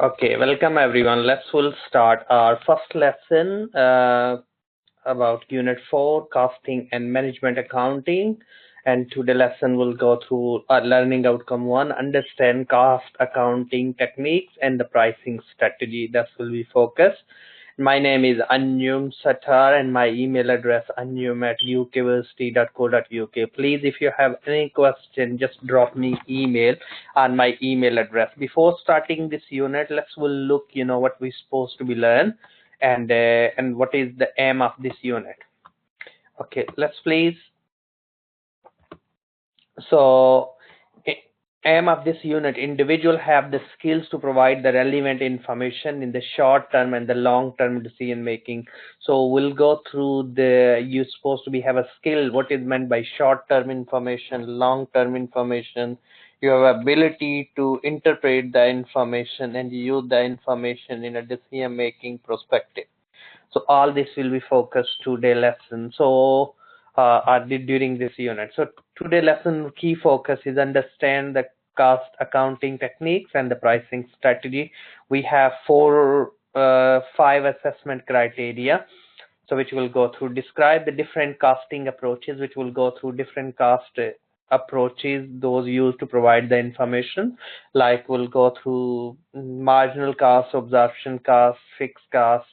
Okay, welcome everyone. We'll start our first lesson about Unit 4, Costing and Management Accounting. And today lesson will go through learning outcome 1, understand cost accounting techniques and the pricing strategy. That will be focused. My name is Anyum Satar and my email address anyum@ukversity.co.uk. Please, if you have any question, just drop me email on my email address. Before starting this unit, we'll look, what we're supposed to be learn and what is the aim of this unit. Okay, let's please. So aim of this unit, individual have the skills to provide the relevant information in the short term and the long term decision making. So we'll go through you're supposed to have a skill, what is meant by short term information, long term information. You have ability to interpret the information and use the information in a decision making perspective. So all this will be focused today lesson. So during this unit. So today lesson key focus is understand the cost accounting techniques and the pricing strategy. We have 5 assessment criteria. So which will go through, describe the different costing approaches, which will go through different cost approaches, those used to provide the information. Like we'll go through marginal cost, absorption cost, fixed cost,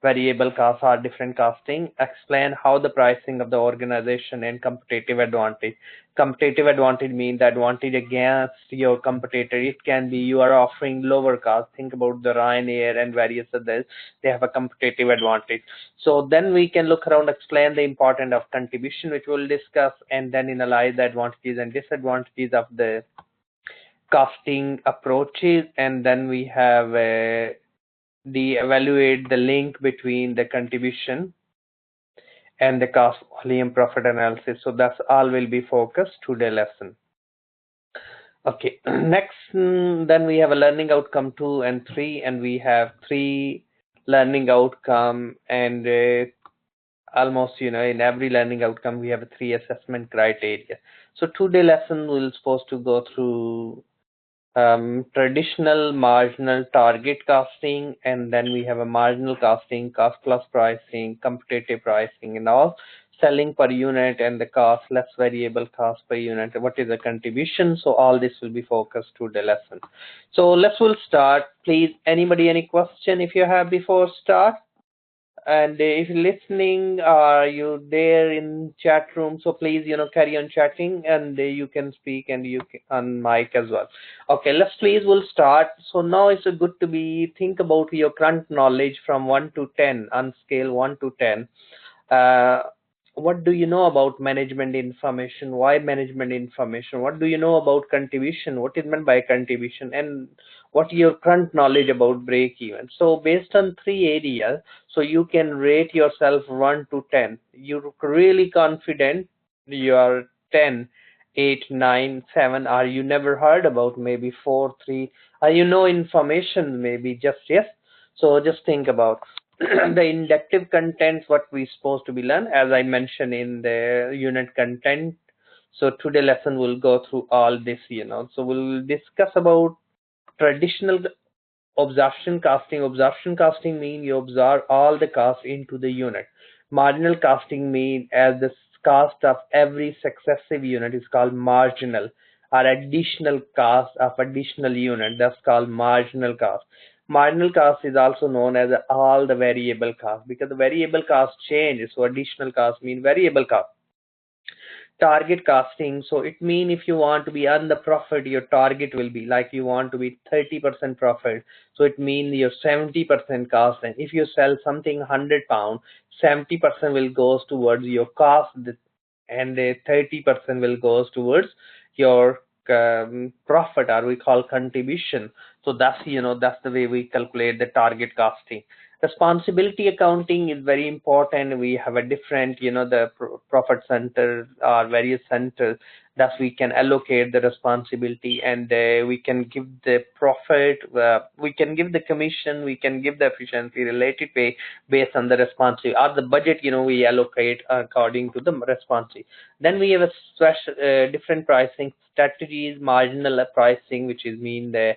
variable costs are different costing. Explain how the pricing of the organization and competitive advantage. Competitive advantage means the advantage against your competitor. It can be you are offering lower cost. Think about the Ryanair and various others. They have a competitive advantage. So then we can look around, explain the importance of contribution, which we'll discuss, and then analyze the advantages and disadvantages of the costing approaches. And then we have evaluate the link between the contribution and the cost volume profit analysis. So that's all will be focused today lesson. Okay, next then we have a learning outcome 2 and 3, and we have 3 learning outcome, and almost in every learning outcome we have 3 assessment criteria. So today lesson we're supposed to go through traditional marginal target costing, and then we have a marginal costing, cost plus pricing, competitive pricing, and all, selling per unit and the cost less variable cost per unit, what is the contribution. So all this will be focused to the lesson. So we'll start. Please, anybody any question if you have before start? And if you're listening, are you there in chat room? So please, carry on chatting, and you can speak and you can on mic as well. Okay, we'll start. So now it's good to think about your current knowledge from 1 to 10 on scale 1 to 10. What do you know about management information? Why management information? What do you know about contribution? What is meant by contribution? And what your current knowledge about break even? So based on 3 areas, so you can rate yourself 1 to 10. You're really confident you are 10, 8, 9, 7, or you never heard about maybe 4, 3, or information maybe just yes. So just think about the inductive contents, what we supposed to be learn, as I mentioned in the unit content. So today lesson will go through all this, so we'll discuss about traditional absorption costing. Absorption costing mean you absorb all the costs into the unit. Marginal costing mean as the cost of every successive unit is called marginal, or additional cost of additional unit, that's called marginal cost. Marginal cost is also known as all the variable cost, because the variable cost changes. So additional cost mean variable cost. Target costing, so it means if you want to be on the profit, your target will be like you want to be 30% profit. So it means your 70% cost. And if you sell something £100, 70% will goes towards your cost, and the 30% will goes towards your profit, or we call contribution. So that's that's the way we calculate the target costing. Responsibility accounting is very important. We have a different, the profit center or various centers that we can allocate the responsibility, and we can give the profit, we can give the commission, we can give the efficiency related pay based on the responsibility, or the budget, we allocate according to the responsibility. Then we have a special different pricing strategies, marginal pricing, which is mean the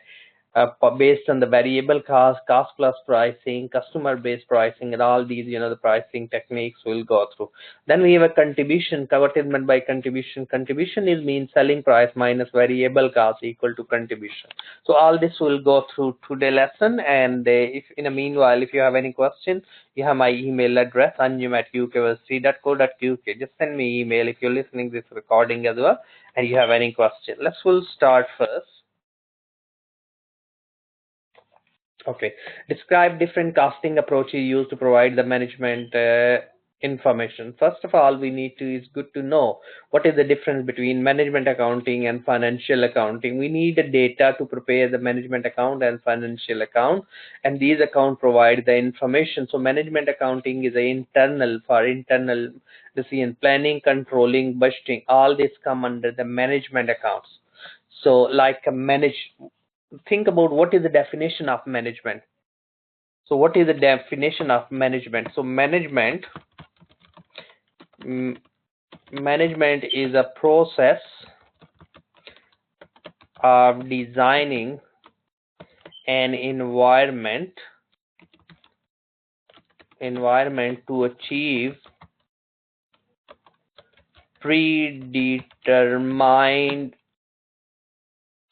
based on the variable cost, cost plus pricing, customer based pricing, and all these, the pricing techniques we'll go through. Then we have a contribution. What is meant by contribution? Contribution is mean selling price minus variable cost equal to contribution. So all this will go through today lesson. And if in the meanwhile, if you have any questions, you have my email address anjum@ukversity.co.uk. Just send me email if you're listening this recording as well and you have any question. We'll start first. Okay. Describe different costing approaches used to provide the management information. First of all, it's good to know what is the difference between management accounting and financial accounting. We need the data to prepare the management account and financial account, and these accounts provide the information. So management accounting is for internal decision planning, controlling, budgeting. All this come under the management accounts. So like think about what is the definition of management. So what is the definition of management? So management is a process of designing an environment to achieve predetermined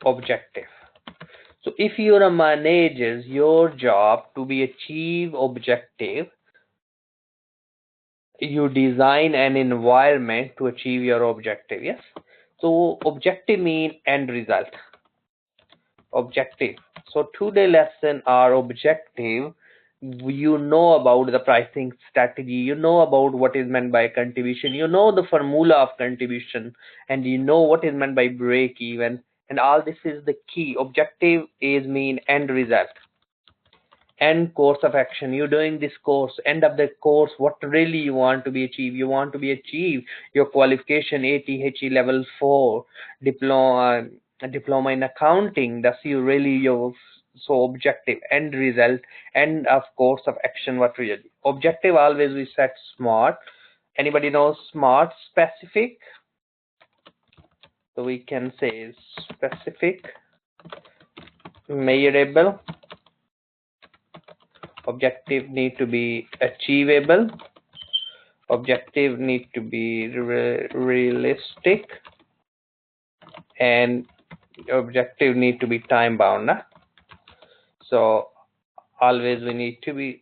objective. So if you're a manager, your job to be achieve objective, you design an environment to achieve your objective. Yes. So objective mean end result. Objective. So today lesson our objective. You know about the pricing strategy. You know about what is meant by contribution. You know the formula of contribution, and you know what is meant by break even. And all this is the key. Objective is mean end result. End course of action. You're doing this course, end of the course, what really you want to be achieved. You want to be achieved your qualification ATHE level 4 diploma in accounting. That's your objective, end result, end of course of action. What really objective? Always we set SMART. Anybody knows SMART? Specific. So we can say specific, measurable. Objective need to be achievable. Objective need to be realistic, and objective need to be time bound. So always we need to be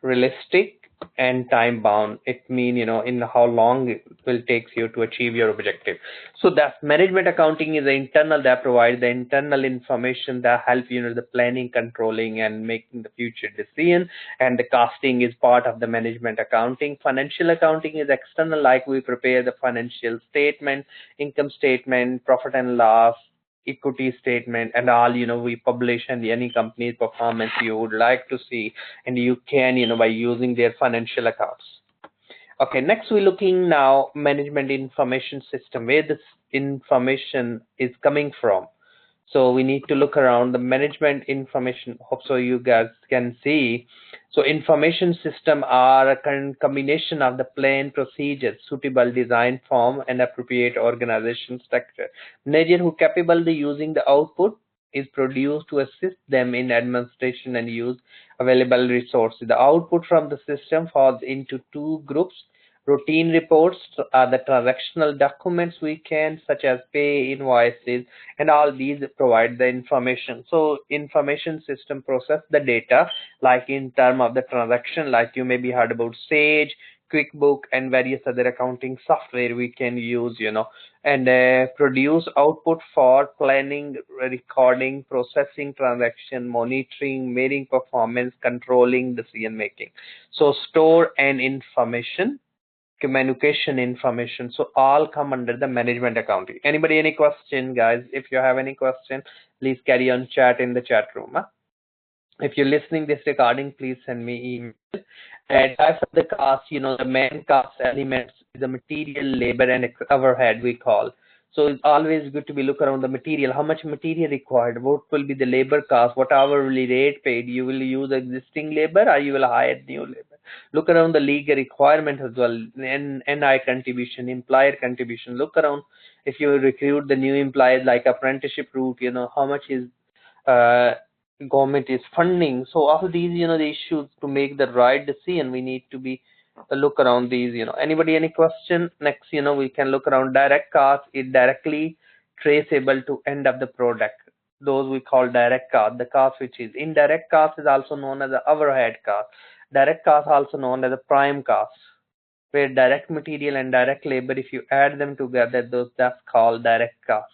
realistic and time bound. It mean in how long it will take you to achieve your objective. So that management accounting is the internal that provides the internal information that help the planning, controlling, and making the future decision. And the costing is part of the management accounting. Financial accounting is external, like we prepare the financial statement, income statement, profit and loss, equity statement, and all we publish, and any company's performance you would like to see, and you can by using their financial accounts. Okay, next we're looking now management information system, where this information is coming from. So we need to look around the management information. Hope so you guys can see. So information system are a combination of the plan, procedures, suitable design form, and appropriate organization structure. Manager who capable of using the output is produced to assist them in administration and use available resources. The output from the system falls into two groups. Routine reports are the transactional documents such as pay, invoices, and all these provide the information. So information system process the data, like in term of the transaction, like you maybe heard about Sage, QuickBook, and various other accounting software we can use, and produce output for planning, recording, processing transaction, monitoring, measuring performance, controlling decision making. So store and information, communication information, so all come under the management accounting. Anybody any question, guys? If you have any question, please carry on chat in the chat room. If you're listening this recording, please send me email. And types of the cost, the main cost elements is the material, labor, and overhead we call. So it's always good to be look around the material. How much material required? What will be the labor cost? What hourly rate paid? You will use existing labor or you will hire new labor? Look around the legal requirement as well. NI contribution, employer contribution. Look around if you recruit the new employees like apprenticeship route. How much is uh, government is funding. So all these, the issues to make the right decision, we need to be look around these. Anybody, any question? Next, we can look around direct cost. It directly traceable to end of the product. Those we call direct cost. The cost which is indirect cost is also known as the overhead cost. Direct cost also known as the prime cost, where direct material and direct labor, if you add them together, that's called direct cost.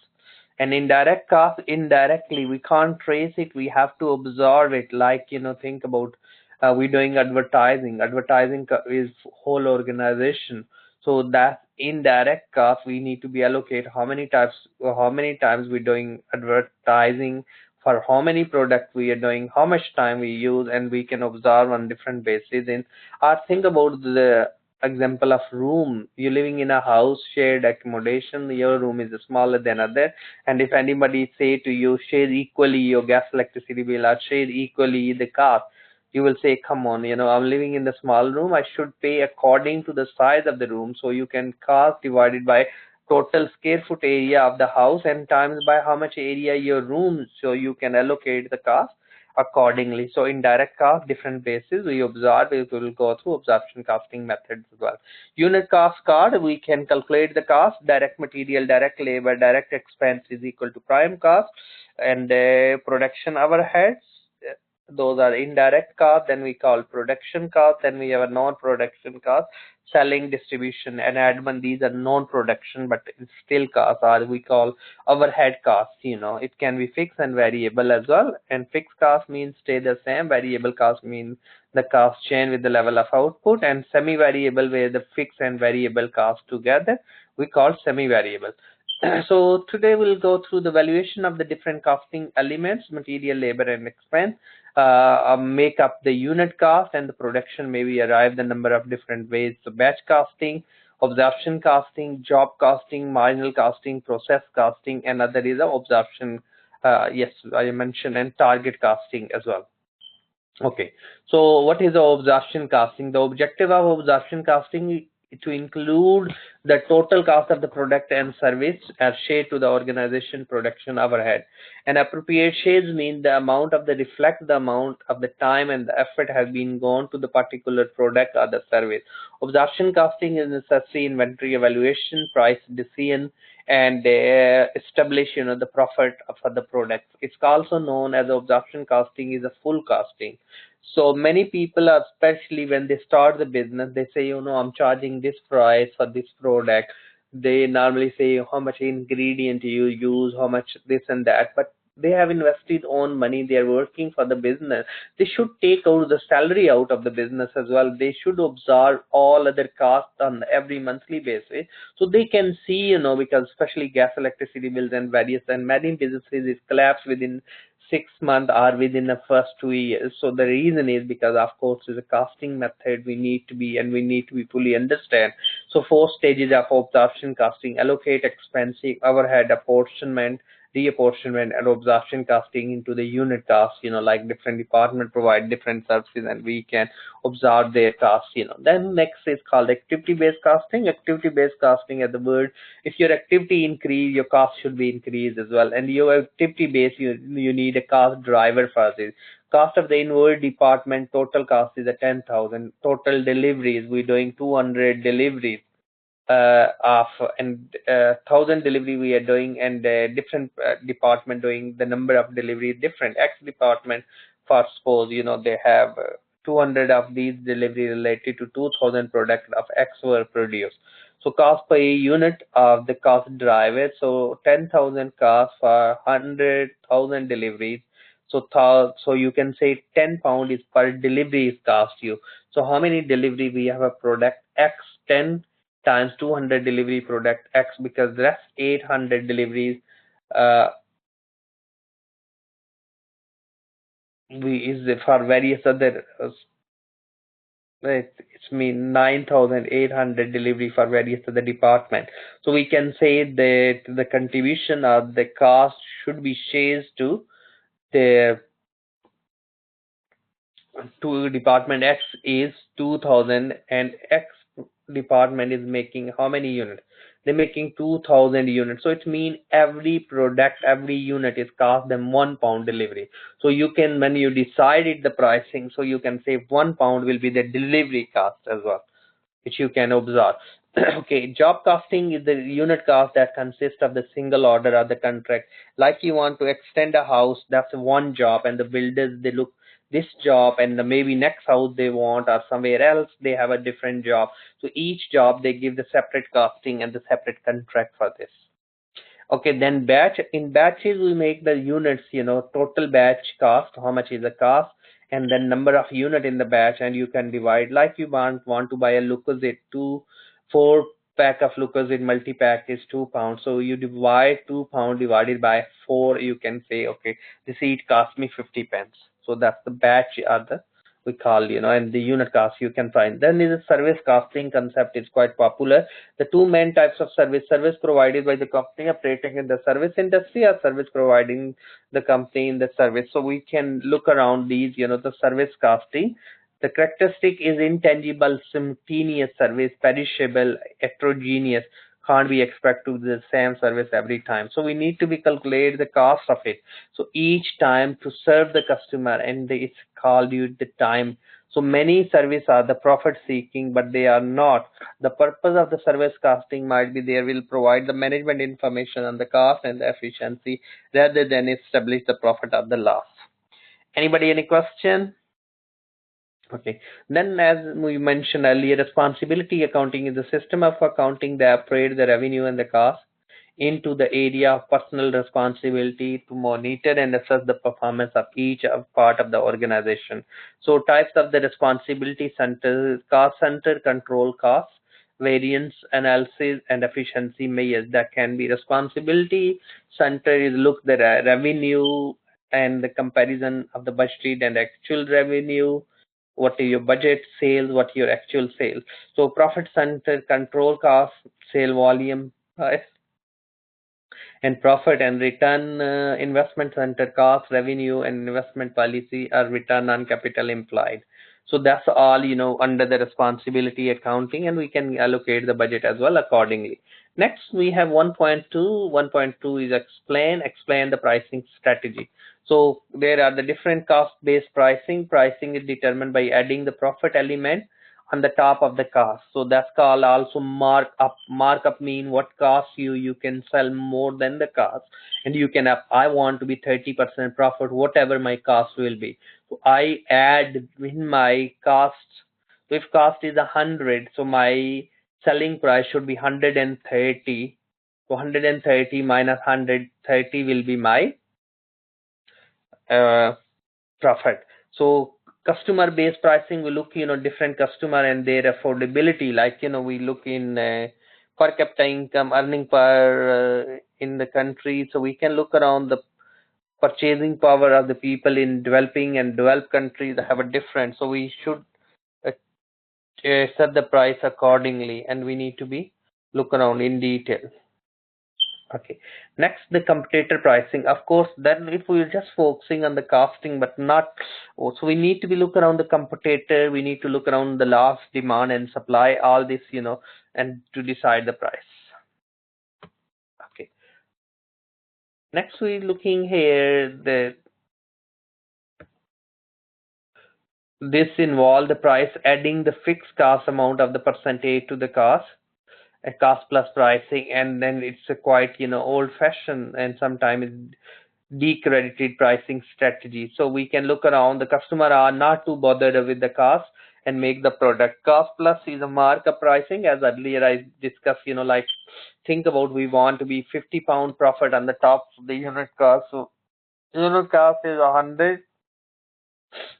And indirect cost, indirectly, we can't trace it, we have to observe it. Like, think about, we're doing advertising. Advertising is whole organization. So that's indirect cost. We need to be allocate how many times we're doing advertising, for how many products we are doing, how much time we use, and we can observe on different basis. In or think about the example of room. You're living in a house, shared accommodation, your room is smaller than other, and if anybody say to you, share equally your gas electricity bill or share equally the cost, you will say, come on, I'm living in the small room, I should pay according to the size of the room. So you can cost divided by total square foot area of the house and times by how much area your room, so you can allocate the cost accordingly. So in direct cost, different basis we observe, we will go through absorption costing methods as well. Unit cost card, we can calculate the cost. Direct material, direct labor, direct expense is equal to prime cost, and production overheads, those are indirect cost. Then we call production cost. Then we have a non-production cost, selling, distribution, and admin. These are non-production, but it's still cost, or we call overhead costs. It can be fixed and variable as well. And fixed cost means stay the same. Variable cost means the cost change with the level of output. And semi-variable, where the fixed and variable cost together, we call semi-variable. So today we'll go through the valuation of the different costing elements, material, labor, and expense, make up the unit cost, and the production may be arrived a number of different ways. So batch costing, absorption costing, job costing, marginal costing, process costing, and other is the absorption, yes, I mentioned, and target costing as well. Okay, so what is the absorption costing? The objective of absorption costing is to include the total cost of the product and service as shared to the organization production overhead. And appropriate shares mean the amount of the reflect the amount of the time and the effort has been gone to the particular product or the service. Absorption costing is necessary inventory evaluation, price decision, and establish the profit for the product. It's also known as absorption costing is a full costing. So many people, especially when they start the business, they say, I'm charging this price for this product. They normally say how much ingredient you use, how much this and that, but they have invested own money. They are working for the business. They should take out the salary out of the business as well. They should observe all other costs on every monthly basis, so they can see, because especially gas, electricity bills, and various, and many businesses is collapse within 6 months or within the first 2 years. So the reason is because, of course, is a costing method we need to be, and we need to be fully understand. So 4 stages of absorption costing: allocate, expensing, overhead, apportionment, reapportionment, and absorption costing into the unit cost. Like different department provide different services, and we can observe their costs. Then next is called activity based costing. Activity based costing, as the word, if your activity increase, your cost should be increased as well. And your activity base, you need a cost driver for this. Cost of the inward department, total cost is a 10,000. Total deliveries, we're doing 200 deliveries of, and 1,000 delivery we are doing, and different department doing the number of delivery different. X department, for suppose, they have 200 of these delivery related to 2,000 product of X were produced. So cost per unit of the cost driver, so 10,000 cost for 100,000 deliveries. So you can say 10 pound is per delivery is cost you. So how many delivery we have a product X, 10 times 200 delivery product X, because that's 800 deliveries. Uh, we is for various other. It's mean 9,800 delivery for various other department. So we can say that the contribution of the cost should be shared the to department X is 2,000, and X department is making how many units? they're making 2,000 units. So it means every product, every unit is cost them £1 delivery. So you can, when you decided the pricing, so you can say £1 will be the delivery cost as well, which you can observe. Okay, job costing is the unit cost that consists of the single order or the contract. Like you want to extend a house, that's one job, and the builders, they look this job, and the maybe next house they want or somewhere else they have a different job. So each job they give the separate costing and the separate contract for this. Okay, then batch, in batches we make the units, total batch cost, how much is the cost, and then number of unit in the batch, and you can divide, like you want to buy a Lucozade, 4 pack of Lucozade multi-pack is £2. So you divide £2 divided by 4, you can say, okay, this each cost me 50 pence. So that's the batch or the we call, and the unit cost you can find. Then is a service costing concept is quite popular. The two main types of service provided by the company operating in the service industry, or service providing the company in the service. So we can look around these, the service costing. The characteristic is intangible, simultaneous service, perishable, heterogeneous, can't be expected to do the same service every time. So we need to be calculate the cost of it. So each time to serve the customer, and it's called you the time. So many service are the profit seeking, but they are not. The purpose of the service costing might be they will provide the management information on the cost and the efficiency rather than establish the profit or the loss. Anybody any question? Okay. Then, as we mentioned earlier, responsibility accounting is a system of accounting that operates the revenue and the cost into the area of personal responsibility to monitor and assess the performance of each part of the organization. So types of the responsibility center: cost center, control costs, variance analysis, and efficiency measures. That can be responsibility center is look the revenue and the comparison of the budgeted and actual revenue, what is your budget, sales, what your actual sales. So profit center, control cost, sale volume, and profit and return. Investment center, cost, revenue, and investment policy are return on capital employed. So that's all, under the responsibility accounting, and we can allocate the budget as well accordingly. Next, we have 1.2. 1.2 is explain the pricing strategy. So there are the different cost-based pricing. Pricing is determined by adding the profit element on the top of the cost. So that's called also markup. Markup mean what cost you can sell more than the cost, and you can have, I want to be 30% profit whatever my cost will be. So I add in my cost. So if cost is 100, so my selling price should be 130. So 130 minus 130 will be my profit. So customer based pricing, we look, different customer and their affordability. Like, we look in per capita income, earning per in the country. So we can look around the purchasing power of the people in developing and developed countries have a different. So we should set the price accordingly, and we need to be look around in detail. Okay. Next, the competitor pricing. Of course, then if we're just focusing on the costing, but not, so we need to be look around the competitor. We need to look around the last demand and supply, all this, and to decide the price. Okay. Next, we're looking here this involve the price adding the fixed cost amount of the percentage to the cost. A cost plus pricing, and then it's a quite old fashioned and sometimes decredited pricing strategy. So we can look around the customer are not too bothered with the cost and make the product. Cost plus is a markup pricing, as earlier I discussed, like think about we want to be £50 profit on the top of the unit cost. So unit cost is 100,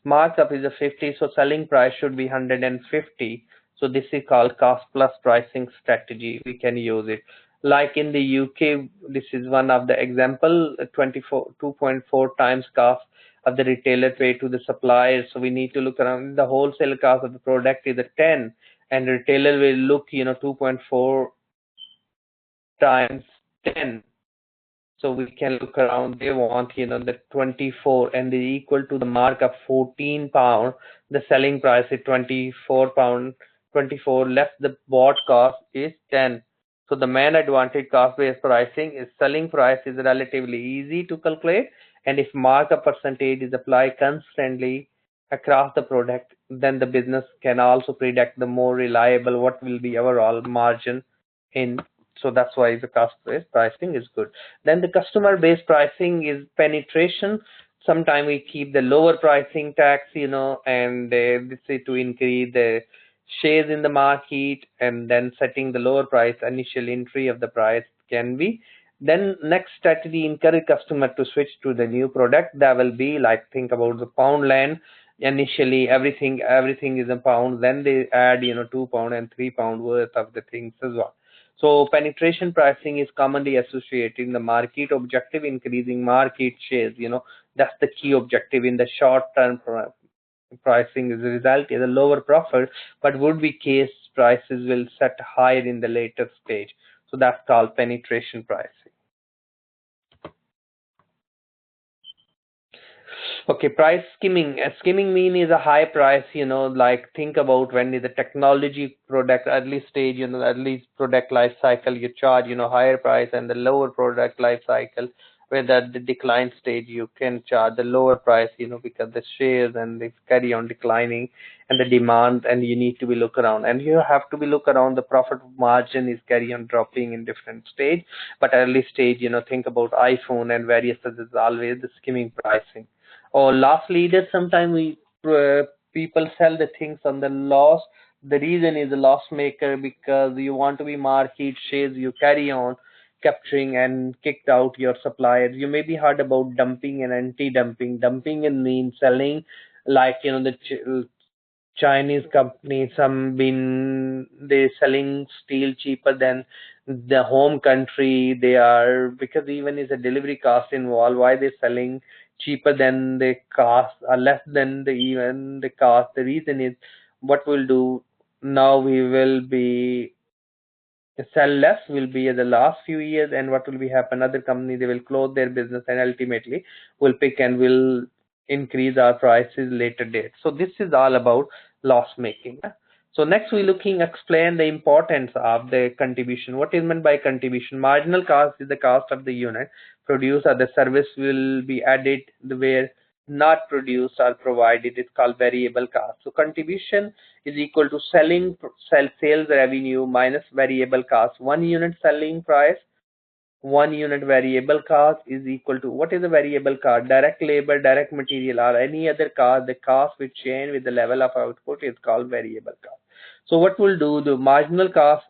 markup is a 50, so selling price should be 150. So this is called cost plus pricing strategy. We can use it. Like in the UK, this is one of the example, 2.4 times cost of the retailer pay to the supplier. So we need to look around the wholesale cost of the product is a 10, and retailer will look, 2.4 times 10. So we can look around, they want, the 24, and they equal to the mark of £14. The selling price is £24, 24 less the bought cost is 10. So the main advantage cost-based pricing is selling price is relatively easy to calculate, and if markup percentage is applied constantly across the product, then the business can also predict the more reliable what will be overall margin in. So that's why the cost-based pricing is good. Then the customer-based pricing is penetration. Sometimes we keep the lower pricing tax, and this is to increase the shares in the market, and then setting the lower price initial entry of the price can be. Then next strategy, encourage customer to switch to the new product. That will be like, think about the pound land. Initially everything is a pound, then they add 2 pound and 3 pound worth of the things as well. So penetration pricing is commonly associated in the market objective, increasing market shares. That's the key objective in the short term. Pricing is a result is a lower profit, but would be case prices will set higher in the later stage. So that's called penetration pricing. Okay, price skimming. Skimming mean is a high price, like think about when is the technology product early stage, early product life cycle, you charge, higher price, and the lower product life cycle, where the decline stage, you can charge the lower price, because the shares and they carry on declining and the demand, and you need to be look around, and you have to be look around the profit margin is carry on dropping in different stage. But early stage, think about iPhone and various others, always the skimming pricing. Or loss leader, sometimes people sell the things on the loss. The reason is a loss maker, because you want to be market shares, you carry on capturing and kicked out your suppliers. You may be heard about dumping and anti-dumping. Dumping and means selling, like the Chinese companies, some been they selling steel cheaper than the home country. They are, because even is a delivery cost involved. Why they selling cheaper than the cost, or less than the even the cost? The reason is, what we'll do now, we will be sell less will be the last few years, and what will be happen, other company they will close their business, and ultimately will pick and will increase our prices later date. So this is all about loss making. So next we looking explain the importance of the contribution. What is meant by contribution? Marginal cost is the cost of the unit produced or the service will be added where not produced or provided. It's called variable cost. So contribution is equal to sales revenue minus variable cost. 1 unit selling price, 1 unit variable cost is equal to, what is the variable cost? Direct labor, direct material, or any other cost. The cost which change with the level of output is called variable cost. So what we'll do, the marginal cost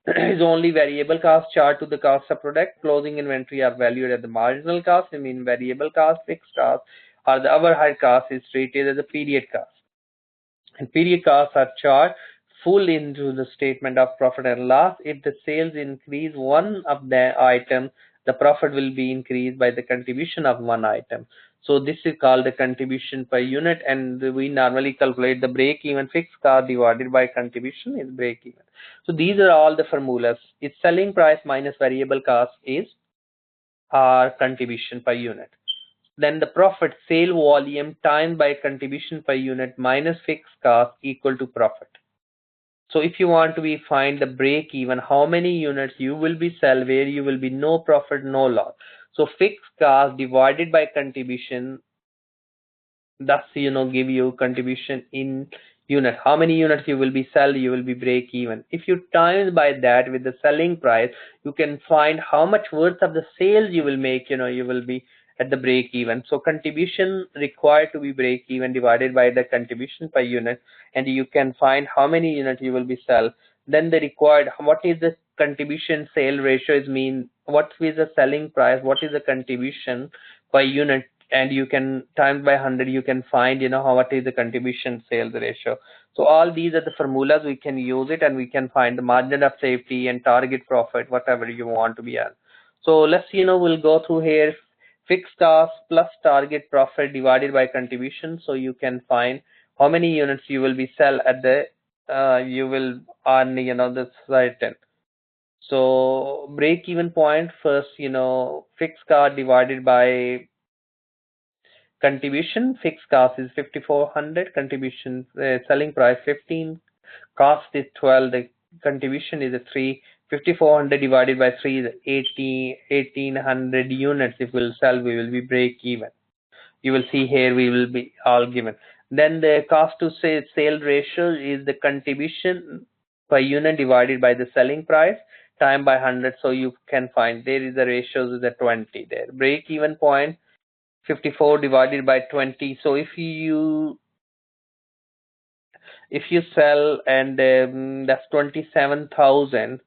is only variable cost charged to the cost of product. Closing inventory are valued at the marginal cost. I mean variable cost, fixed cost, or the overhead cost is treated as a period cost. And period costs are charged full into the statement of profit and loss. If the sales increase one of the item, the profit will be increased by the contribution of one item. So this is called the contribution per unit, and we normally calculate the break even. Fixed cost divided by contribution is break even. So these are all the formulas. Its selling price minus variable cost is our contribution per unit. Then the profit, sale volume times by contribution per unit minus fixed cost equal to profit. So if you want to be find the break even, how many units you will be sell where you will be no profit, no loss. So fixed cost divided by contribution, thus give you contribution in unit. How many units you will be sell, you will be break even. If you times by that with the selling price, you can find how much worth of the sales you will make, you will be at the break even. So contribution required to be break even divided by the contribution per unit, and you can find how many units you will be sell. Then the required, what is the contribution sale ratio is mean, what is the selling price, what is the contribution per unit, and you can times by 100, you can find how what is the contribution sales ratio. So all these are the formulas, we can use it, and we can find the margin of safety and target profit, whatever you want to be at. So let's we'll go through here. Fixed cost plus target profit divided by contribution, so you can find how many units you will be sell at the you will earn the certain. So break even point, first fixed cost divided by contribution. Fixed cost is 5400, contribution selling price 15, cost is 12, the contribution is a 3, 5400 divided by 3 is 1800 units. If we'll sell, we will be break even. You will see here we will be all given. Then the cost to sale ratio is the contribution per unit divided by the selling price time by 100. So you can find there is the ratios is a 20 there. Break even point 54 divided by 20. So if you sell and that's 27,000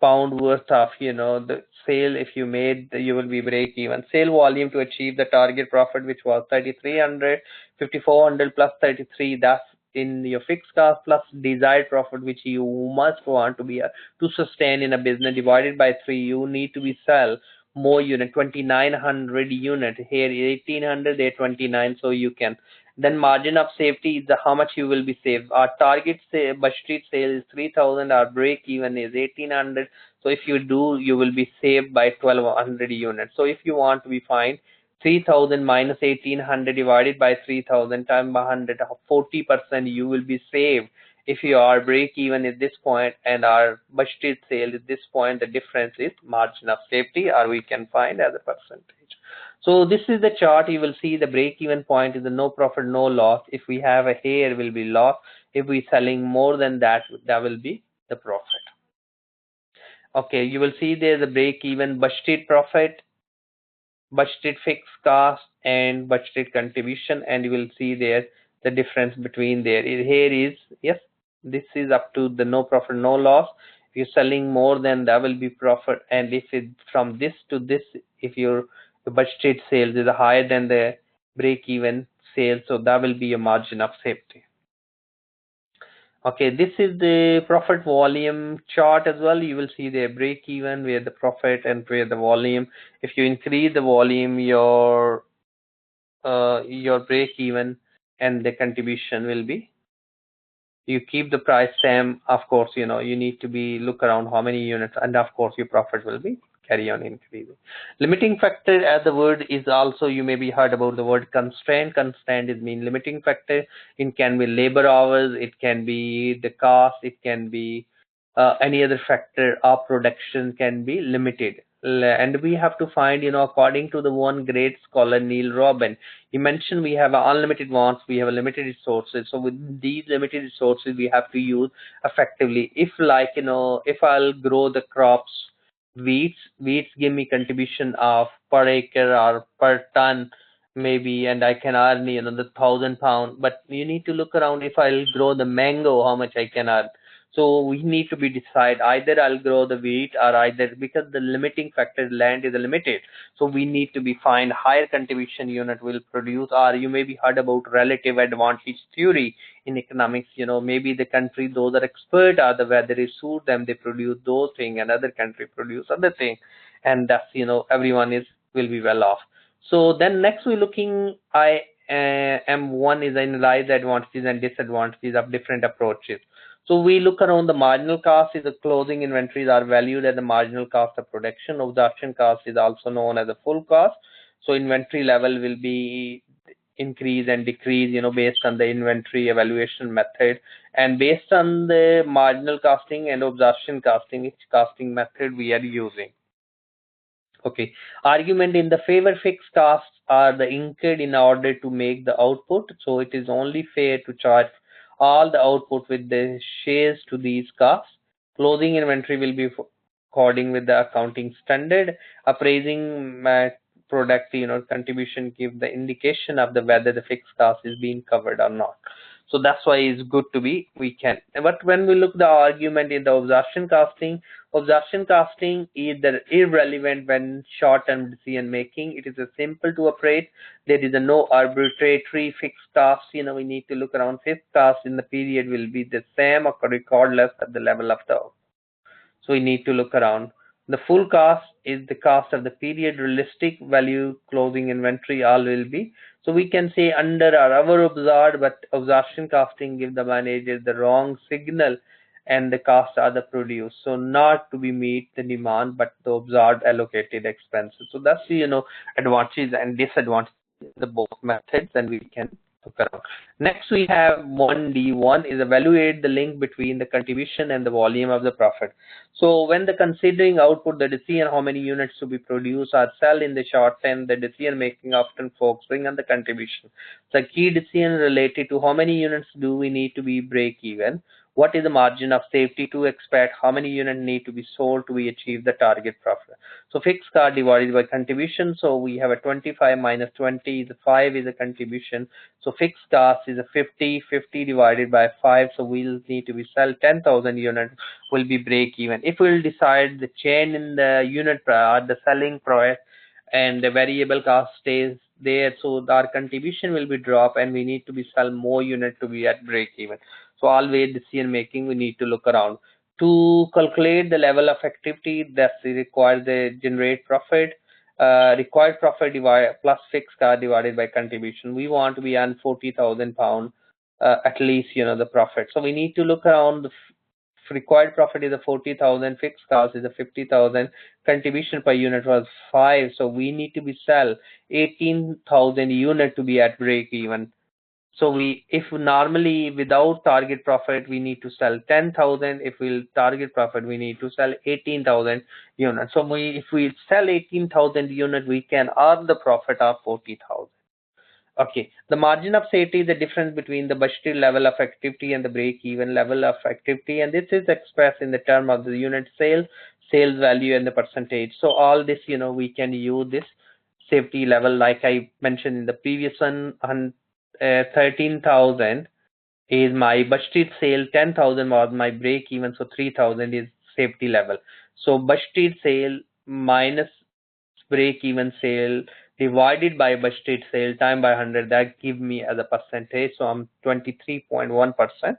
pound worth of the sale, if you made, you will be break even. Sale volume to achieve the target profit, which was 3300, 5400 plus 33, that's in your fixed cost plus desired profit, which you must want to be to sustain in a business, divided by 3. You need to be sell more unit, 2900 unit. Here 1800, there 29, so you can. Then margin of safety is the how much you will be saved. Our target budgeted sale is 3000. Our break even is 1800. So if you do, you will be saved by 1200 units. So if you want to be fine, 3000 minus 1800 divided by 3000 times by 100, 40% you will be saved. If you are break even at this point and our budgeted sale at this point, the difference is margin of safety, or we can find as a percentage. So this is the chart. You will see the break even point is the no profit, no loss. If we have a here will be loss. If we selling more than that, that will be the profit. Okay, you will see there the break even, budgeted profit, budgeted fixed cost, and budgeted contribution, and you will see there the difference between there. Here is, yes, this is up to the no profit, no loss. If you're selling more, then that will be profit, and if it from this to this, if your budgeted sales is higher than the break even sales, so that will be a margin of safety. Okay, this is the profit volume chart as well. You will see the break even, where the profit and where the volume. If you increase the volume, your break even and the contribution will be. You keep the price same, of course, you need to be look around how many units, and of course your profit will be carry on increasing. Limiting factor, as the word is also, you may be heard about the word constraint. Constraint is mean limiting factor. It can be labor hours, it can be the cost, it can be any other factor of production can be limited. And we have to find, according to the one great scholar Neil Robin, he mentioned we have unlimited wants, we have limited resources. So with these limited resources, we have to use effectively. If like, if I'll grow the crops, wheats give me contribution of per acre or per ton, maybe, and I can earn, the 1,000 pound. But you need to look around, if I'll grow the mango, how much I can earn. So we need to be decide either I'll grow the wheat or either, because the limiting factor land is limited. So we need to be find higher contribution unit will produce, or you may be heard about relative advantage theory in economics. Maybe the country, those are expert, or the weather is suit them, they produce those things, and other country produce other thing, and that's, everyone is will be well off. So then next we're looking, M1 is analyze the advantages and disadvantages of different approaches. So we look around, the marginal cost is the closing inventories are valued at the marginal cost of production. Absorption cost is also known as the full cost. So inventory level will be increase and decrease, based on the inventory evaluation method, and based on the marginal costing and absorption costing, which costing method we are using. Okay, argument in the favor, fixed costs are the incurred in order to make the output. So it is only fair to charge all the output with the shares to these costs. Closing inventory will be according with the accounting standard. Appraising product, contribution give the indication of the whether the fixed cost is being covered or not. So that's why it's good to be, we can. But when we look the argument in the absorption costing is the irrelevant when short-term decision making. It is a simple to operate. There is a no arbitrary fixed cost. We need to look around fixed cost in the period will be the same or regardless at the level of the. So we need to look around. The full cost is the cost of the period, realistic value, closing inventory, all will be. So we can say under or over absorbed, but absorption costing give the manager the wrong signal, and the costs are the produced. So not to be meet the demand, but the absorbed allocated expenses. So that's the advantages and disadvantages of the both methods, and we can look around. Next, we have 1D. One is evaluate the link between the contribution and the volume of the profit. So when the considering output, the decision how many units to be produced or sell in the short term, the decision making often focusing on the contribution. The key decision related to how many units do we need to be break even, what is the margin of safety to expect, how many units need to be sold to achieve the target profit. So fixed cost divided by contribution. So we have a 25 minus 20 is 5 is a contribution. So fixed cost is a 50, 50 divided by 5. So we'll need to be sell 10,000 units will be break even. If we'll decide the change in the unit price, the selling price and the variable cost stays there, so our contribution will be drop and we need to be sell more unit to be at break even. So always decision making we need to look around. To calculate the level of activity that requires the generate profit, required profit divide plus fixed cost divided by contribution. We want to be on 40,000 pound at least, the profit. So we need to look around. The required profit is a 40,000, fixed cost is a 50,000, contribution per unit was 5. So we need to be sell 18,000 unit to be at break even. So if normally without target profit, we need to sell 10,000. If we'll target profit, we need to sell 18,000 units. So if we sell 18,000 units, we can earn the profit of 40,000. Okay, the margin of safety is the difference between the budgeted level of activity and the break-even level of activity, and this is expressed in the term of the unit sale, sales value, and the percentage. So all this, we can use this safety level, like I mentioned in the previous one, 13,000 is my budgeted sale, 10,000 was my break-even, so 3,000 is safety level. So budgeted sale minus break-even sale divided by budgeted sale time by 100, that give me as a percentage. So I'm 23.1%,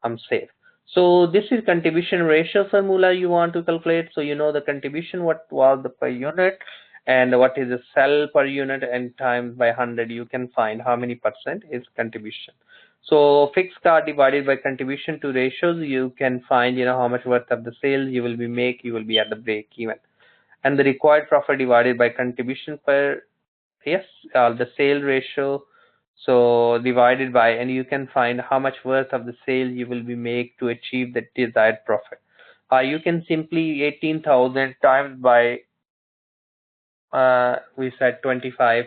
I'm safe. So this is contribution ratio formula you want to calculate. So the contribution, what was the per unit and what is the sell per unit, and times by 100, you can find how many percent is contribution. So fixed cost divided by contribution to ratios, you can find how much worth of the sales you will be at the break even. And the required profit divided by contribution per the sale ratio, so divided by, and you can find how much worth of the sale you will be make to achieve the desired profit. You can simply 18,000 times by we said 25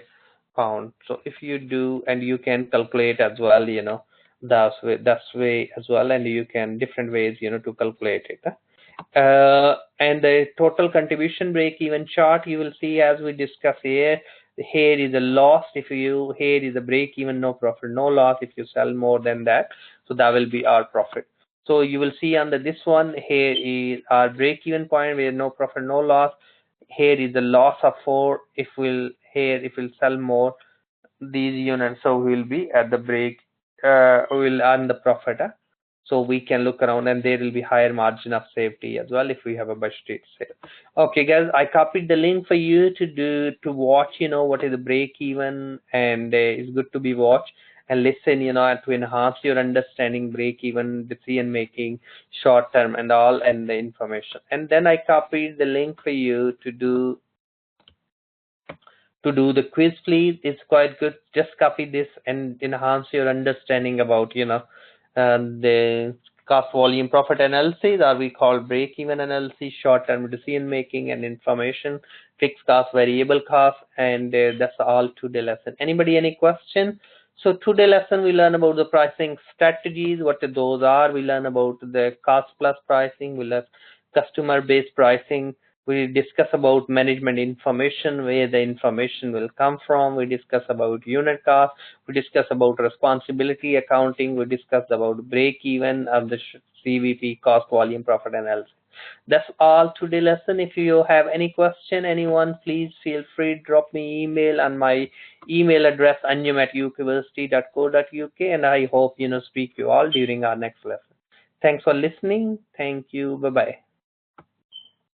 pound. So if you do, and you can calculate as well, that's way as well, and you can different ways to calculate it. And the total contribution break even chart, you will see as we discuss here. Here is a loss if you, here is a break even, no profit, no loss if you sell more than that. So that will be our profit. So you will see under this one, here is our break even point where no profit, no loss. Here is the loss of 4 if we'll sell more these units, so we'll be at the break, we'll earn the profit. So we can look around, and there will be higher margin of safety as well if we have a budgeted sale. Okay guys, I copied the link for you to watch what is the break even, and it's good to be watched and listen to enhance your understanding break even, decision making, short term and all, and the information. And then I copied the link for you to do the quiz. Please, it's quite good. Just copy this and enhance your understanding about the cost volume profit analysis, or we call break even analysis, short term decision making and information, fixed cost, variable cost, and that's all today lesson. Anybody any question? So today lesson we learn about the pricing strategies, what those are. We learn about the cost plus pricing, we learn customer based pricing. We discuss about management information, where the information will come from. We discuss about unit cost. We discuss about responsibility accounting. We discuss about break even of the CVP, cost volume profit analysis. That's all today lesson. If you have any question, anyone, please feel free to drop me email on my email address anjum@ukversity.co.uk, and I hope speak to you all during our next lesson. Thanks for listening. Thank you. Bye bye.